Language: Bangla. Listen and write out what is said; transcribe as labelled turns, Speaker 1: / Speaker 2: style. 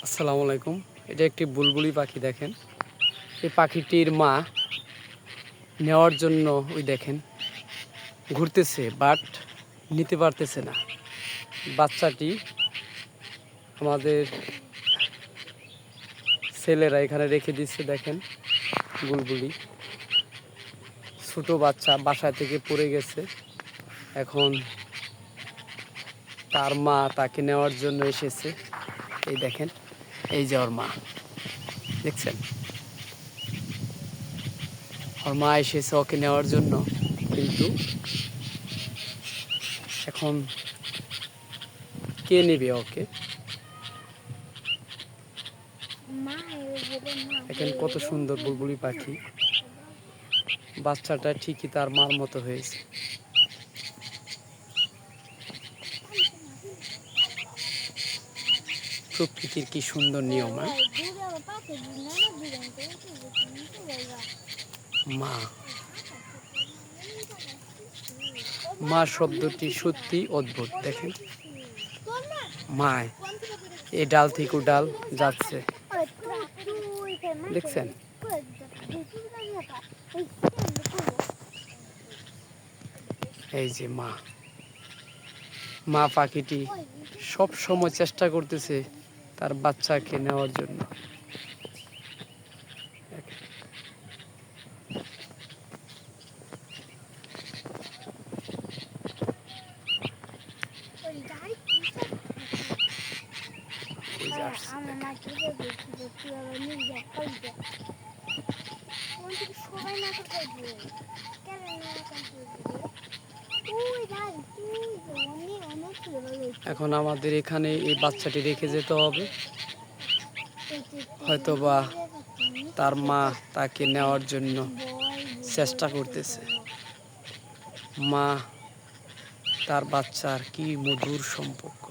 Speaker 1: আসসালামু আলাইকুম। এটা একটি বুলবুলি পাখি দেখেন। এই পাখিটির মা নেওয়ার জন্য ওই দেখেন ঘুরতেছে, বাট নিতে পারতেছে না। বাচ্চাটি আমাদের ছেলেরা এখানে রেখে দিচ্ছে। দেখেন বুলবুলি ছোটো বাচ্চা বাসা থেকে পড়ে গেছে। এখন তার মা তাকে নেওয়ার জন্য এসেছে। এই দেখেন, এই যে ওর মা, দেখছেন? ওর মা এসেছে ওকে নেওয়ার জন্য, কিন্তু এখন কে নেবে ওকে? দেখেন কত সুন্দর বুলবুলি পাখি। বাচ্চাটা ঠিকই তার মার মতো হয়েছে। প্রকৃতির কি সুন্দর নিয়ম। মা মা শব্দটি সত্যি অদ্ভুত। দেখেন, মায় এ ডাল থেকে ও ডাল যাচ্ছে, দেখছেন? এই যে মা মা পাখিটি সব সময় চেষ্টা করতেছে তার বাচ্চাকে নেওয়ার জন্য। এখন আমাদের এখানে এই বাচ্চাটি রেখে যেতে হবে, হয়তোবা তার মা তাকে নেওয়ার জন্য চেষ্টা করতেছে। মা তার বাচ্চার কি মধুর সম্পর্ক।